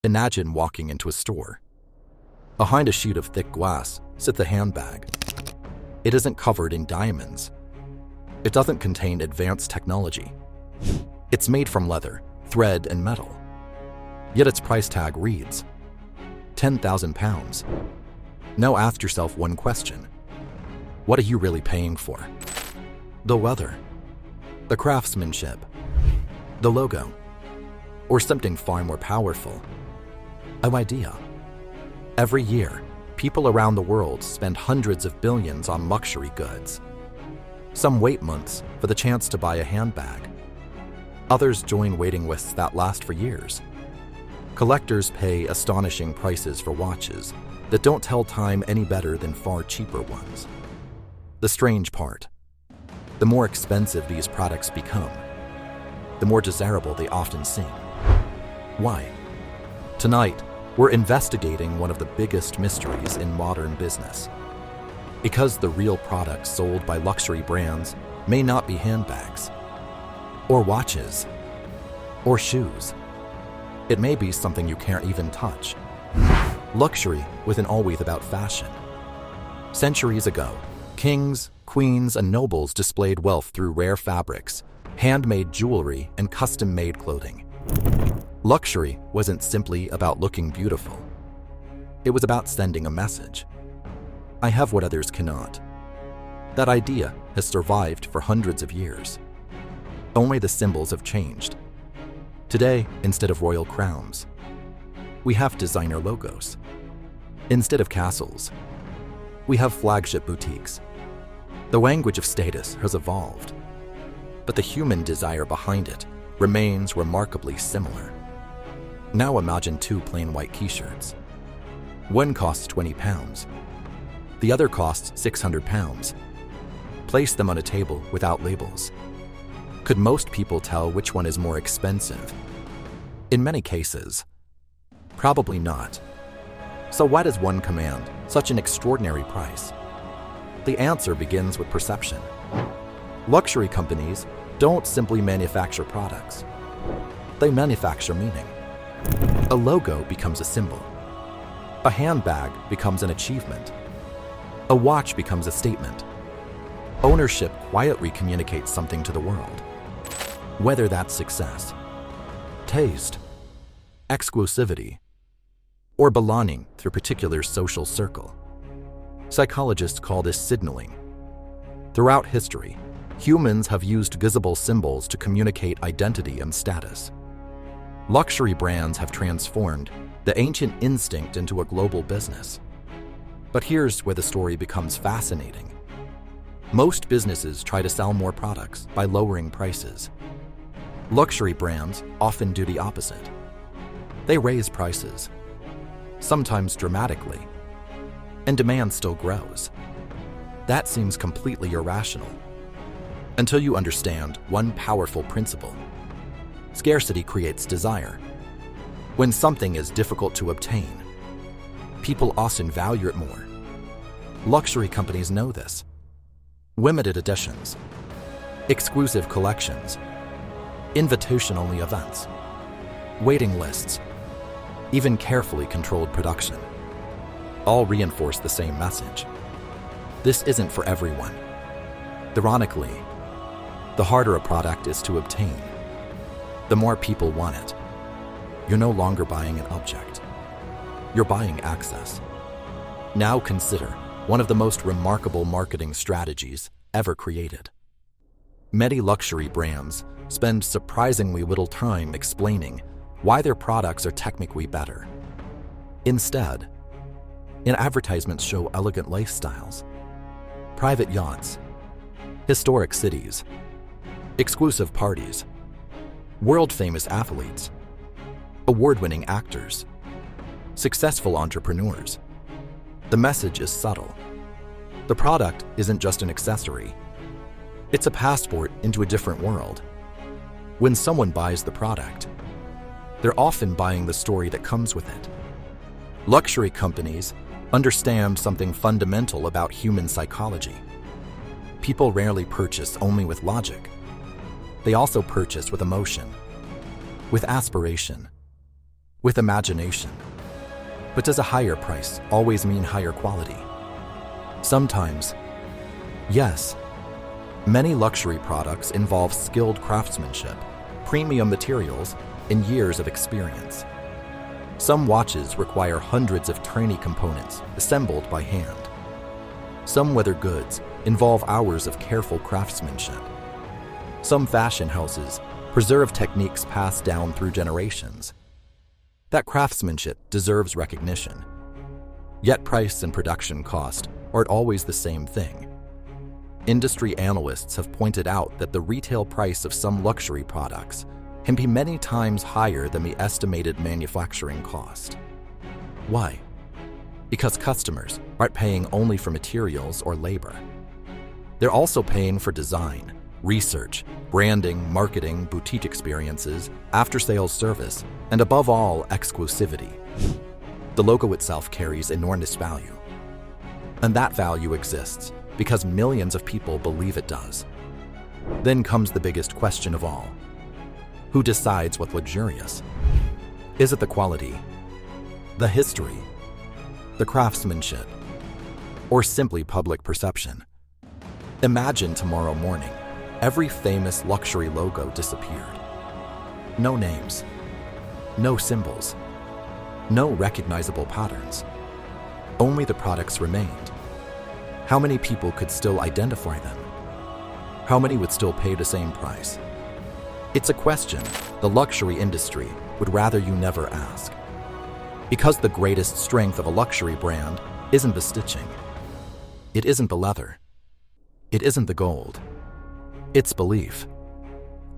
Imagine walking into a store. Behind a sheet of thick glass sits a handbag. It isn't covered in diamonds. It doesn't contain advanced technology. It's made from leather, thread, and metal. Yet its price tag reads £10,000. Now ask yourself one question. What are you really paying for? The leather, the craftsmanship, the logo, or something far more powerful? An idea. Every year, people around the world spend hundreds of billions on luxury goods. Some wait months for the chance to buy a handbag. Others join waiting lists that last for years. Collectors pay astonishing prices for watches that don't tell time any better than far cheaper ones. The strange part: the more expensive these products become, the more desirable they often seem. Why? Tonight, we're investigating one of the biggest mysteries in modern business. Because the real products sold by luxury brands may not be handbags, or watches, or shoes. It may be something you can't even touch. Luxury wasn't always about fashion. Centuries ago, kings, queens, and nobles displayed wealth through rare fabrics, handmade jewelry, and custom-made clothing. Luxury wasn't simply about looking beautiful. It was about sending a message. I have what others cannot. That idea has survived for hundreds of years. Only the symbols have changed. Today, instead of royal crowns, we have designer logos. Instead of castles, we have flagship boutiques. The language of status has evolved, but the human desire behind it remains remarkably similar. Now imagine two plain white t-shirts. One costs £20. The other costs £600. Place them on a table without labels. Could most people tell which one is more expensive? In many cases, probably not. So why does one command such an extraordinary price? The answer begins with perception. Luxury companies don't simply manufacture products. They manufacture meaning. A logo becomes a symbol. A handbag becomes an achievement. A watch becomes a statement. Ownership quietly communicates something to the world. Whether that's success, taste, exclusivity, or belonging to a particular social circle. Psychologists call this signaling. Throughout history, humans have used visible symbols to communicate identity and status. Luxury brands have transformed the ancient instinct into a global business. But here's where the story becomes fascinating. Most businesses try to sell more products by lowering prices. Luxury brands often do the opposite. They raise prices, sometimes dramatically, and demand still grows. That seems completely irrational until you understand one powerful principle. Scarcity creates desire. When something is difficult to obtain, people often value it more. Luxury companies know this. Limited editions, exclusive collections, invitation-only events, waiting lists, even carefully controlled production, all reinforce the same message. This isn't for everyone. Ironically, the harder a product is to obtain, the more people want it. You're no longer buying an object. You're buying access. Now consider one of the most remarkable marketing strategies ever created. Many luxury brands spend surprisingly little time explaining why their products are technically better. Instead, advertisements show elegant lifestyles, private yachts, historic cities, exclusive parties, world-famous athletes, award-winning actors, successful entrepreneurs. The message is subtle. The product isn't just an accessory. It's a passport into a different world. When someone buys the product, they're often buying the story that comes with it. Luxury companies understand something fundamental about human psychology. People rarely purchase only with logic. They also purchase with emotion, with aspiration, with imagination. But does a higher price always mean higher quality? Sometimes, yes. Many luxury products involve skilled craftsmanship, premium materials, and years of experience. Some watches require hundreds of tiny components assembled by hand. Some leather goods involve hours of careful craftsmanship. Some fashion houses preserve techniques passed down through generations. That craftsmanship deserves recognition. Yet price and production cost aren't always the same thing. Industry analysts have pointed out that the retail price of some luxury products can be many times higher than the estimated manufacturing cost. Why? Because customers aren't paying only for materials or labor. They're also paying for design, research, branding, marketing, boutique experiences, after-sales service, and above all, exclusivity. The logo itself carries enormous value. And that value exists because millions of people believe it does. Then comes the biggest question of all. Who decides what's luxurious? Is it the quality, the history, the craftsmanship, or simply public perception? Imagine tomorrow morning, every famous luxury logo disappeared. No names, no symbols, no recognizable patterns. Only the products remained. How many people could still identify them? How many would still pay the same price? It's a question the luxury industry would rather you never ask. Because the greatest strength of a luxury brand isn't the stitching. It isn't the leather. It isn't the gold. It's belief.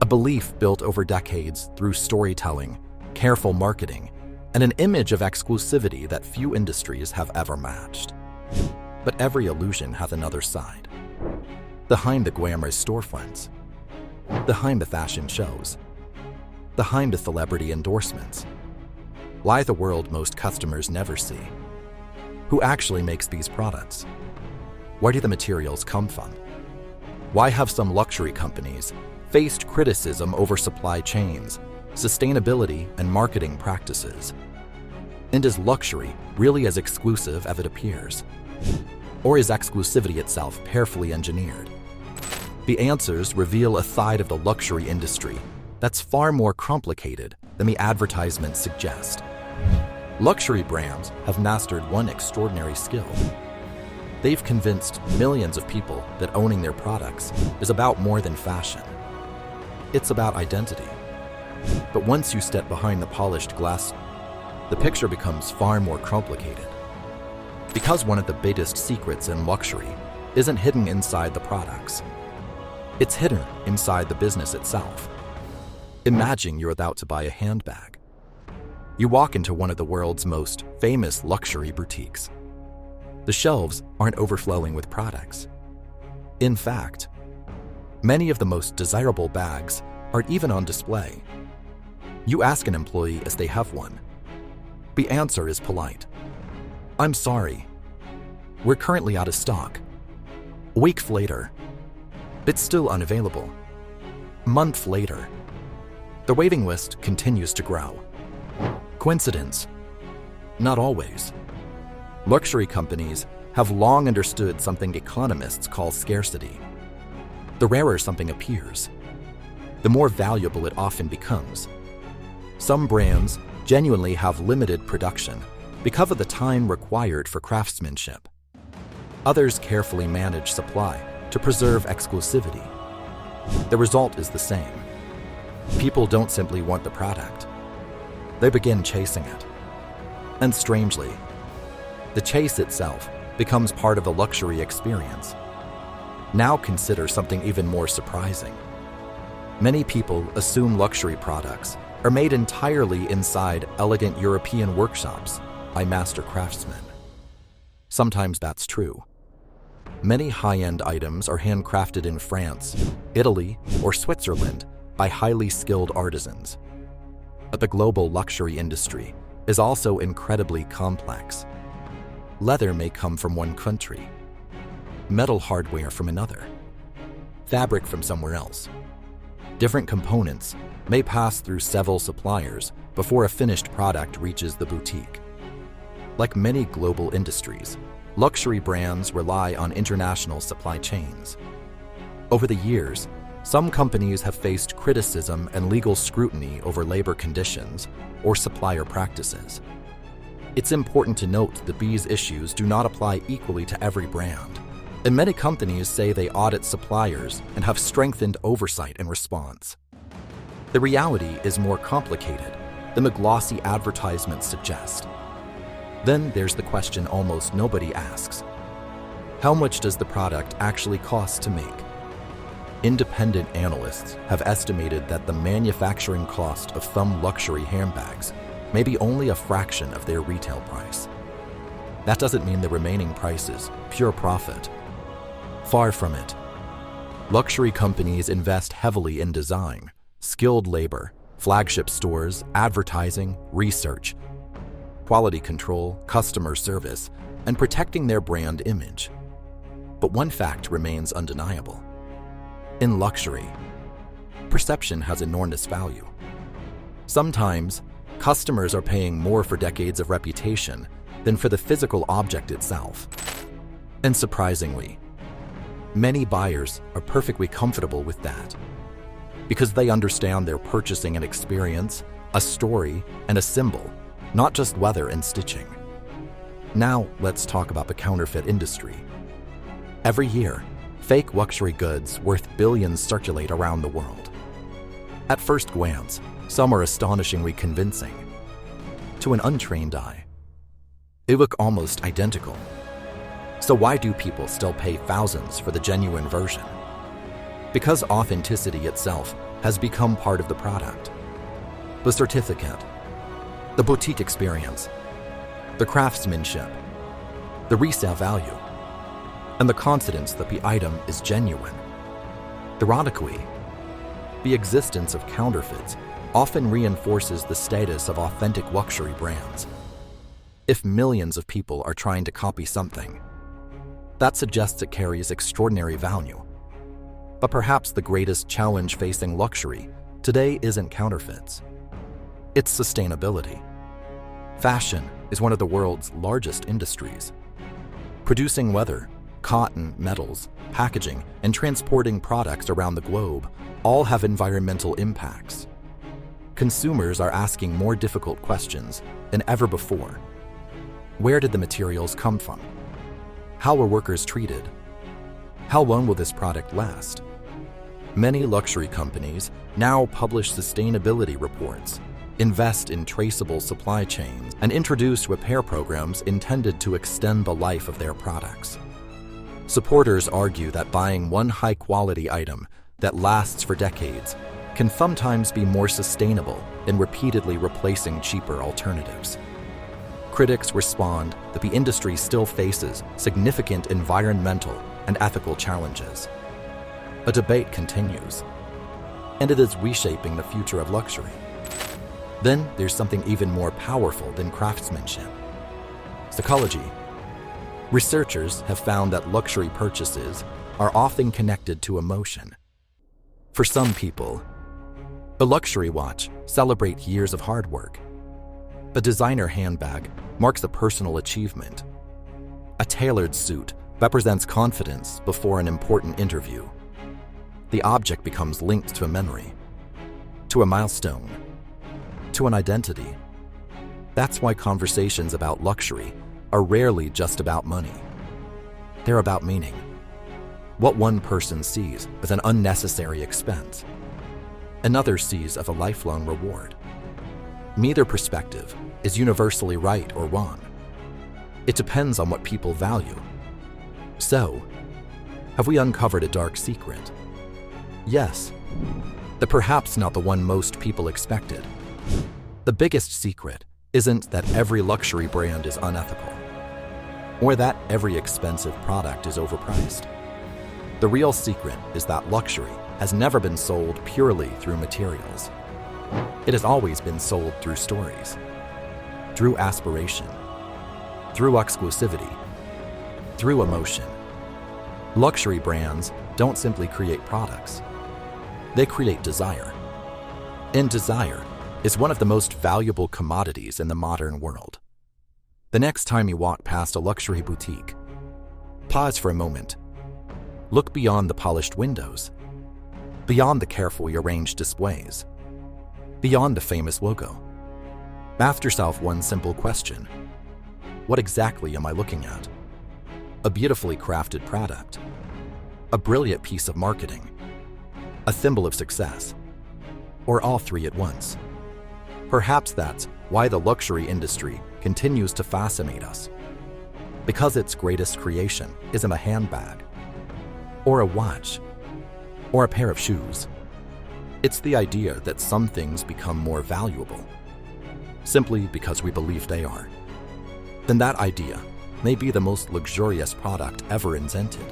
A belief built over decades through storytelling, careful marketing, and an image of exclusivity that few industries have ever matched. But every illusion has another side. Behind the glamorous storefronts, behind the fashion shows, behind the celebrity endorsements, lie the world most customers never see. Who actually makes these products? Where do the materials come from? Why have some luxury companies faced criticism over supply chains, sustainability, and marketing practices? And is luxury really as exclusive as it appears? Or is exclusivity itself carefully engineered? The answers reveal a side of the luxury industry that's far more complicated than the advertisements suggest. Luxury brands have mastered one extraordinary skill. They've convinced millions of people that owning their products is about more than fashion. It's about identity. But once you step behind the polished glass, the picture becomes far more complicated. Because one of the biggest secrets in luxury isn't hidden inside the products. It's hidden inside the business itself. Imagine you're about to buy a handbag. You walk into one of the world's most famous luxury boutiques. The shelves aren't overflowing with products. In fact, many of the most desirable bags aren't even on display. You ask an employee if they have one. The answer is polite. I'm sorry. We're currently out of stock. A week later, it's still unavailable. A month later, the waiting list continues to grow. Coincidence? Not always. Luxury companies have long understood something economists call scarcity. The rarer something appears, the more valuable it often becomes. Some brands genuinely have limited production because of the time required for craftsmanship. Others carefully manage supply to preserve exclusivity. The result is the same. People don't simply want the product. They begin chasing it. And strangely, the chase itself becomes part of the luxury experience. Now consider something even more surprising. Many people assume luxury products are made entirely inside elegant European workshops by master craftsmen. Sometimes that's true. Many high-end items are handcrafted in France, Italy, or Switzerland by highly skilled artisans. But the global luxury industry is also incredibly complex. Leather may come from one country, metal hardware from another, fabric from somewhere else. Different components may pass through several suppliers before a finished product reaches the boutique. Like many global industries, luxury brands rely on international supply chains. Over the years, some companies have faced criticism and legal scrutiny over labor conditions or supplier practices. It's important to note that these issues do not apply equally to every brand, and many companies say they audit suppliers and have strengthened oversight in response. The reality is more complicated than the glossy advertisements suggest. Then there's the question almost nobody asks. How much does the product actually cost to make? Independent analysts have estimated that the manufacturing cost of some luxury handbags may be only a fraction of their retail price. That doesn't mean the remaining price is pure profit. Far from it. Luxury companies invest heavily in design, skilled labor, flagship stores, advertising, research, quality control, customer service, and protecting their brand image. But one fact remains undeniable. In luxury, perception has enormous value. Sometimes, customers are paying more for decades of reputation than for the physical object itself. And surprisingly, many buyers are perfectly comfortable with that because they understand they're purchasing an experience, a story, and a symbol, not just leather and stitching. Now, let's talk about the counterfeit industry. Every year, fake luxury goods worth billions circulate around the world. At first glance, some are astonishingly convincing. To an untrained eye, they look almost identical. So why do people still pay thousands for the genuine version? Because authenticity itself has become part of the product. The certificate, the boutique experience, the craftsmanship, the resale value, and the confidence that the item is genuine. Ironically, the existence of counterfeits often reinforces the status of authentic luxury brands. If millions of people are trying to copy something, that suggests it carries extraordinary value. But perhaps the greatest challenge facing luxury today isn't counterfeits. It's sustainability. Fashion is one of the world's largest industries. Producing leather, cotton, metals, packaging, and transporting products around the globe all have environmental impacts. Consumers are asking more difficult questions than ever before. Where did the materials come from? How were workers treated? How long will this product last? Many luxury companies now publish sustainability reports, invest in traceable supply chains, and introduce repair programs intended to extend the life of their products. Supporters argue that buying one high-quality item that lasts for decades can sometimes be more sustainable than repeatedly replacing cheaper alternatives. Critics respond that the industry still faces significant environmental and ethical challenges. A debate continues, and it is reshaping the future of luxury. Then there's something even more powerful than craftsmanship: psychology. Researchers have found that luxury purchases are often connected to emotion. For some people, a luxury watch celebrates years of hard work. A designer handbag marks a personal achievement. A tailored suit represents confidence before an important interview. The object becomes linked to a memory, to a milestone, to an identity. That's why conversations about luxury are rarely just about money. They're about meaning. What one person sees as an unnecessary expense, another sees as a lifelong reward. Neither perspective is universally right or wrong. It depends on what people value. So, have we uncovered a dark secret? Yes, but perhaps not the one most people expected. The biggest secret isn't that every luxury brand is unethical, or that every expensive product is overpriced. The real secret is that luxury has never been sold purely through materials. It has always been sold through stories, through aspiration, through exclusivity, through emotion. Luxury brands don't simply create products. They create desire. And desire is one of the most valuable commodities in the modern world. The next time you walk past a luxury boutique, pause for a moment. Look beyond the polished windows, beyond the carefully arranged displays, beyond the famous logo. Ask yourself one simple question. What exactly am I looking at? A beautifully crafted product? A brilliant piece of marketing? A symbol of success? Or all three at once? Perhaps that's why the luxury industry continues to fascinate us. Because its greatest creation isn't a handbag, or a watch, or a pair of shoes. It's the idea that some things become more valuable simply because we believe they are. Then that idea may be the most luxurious product ever invented.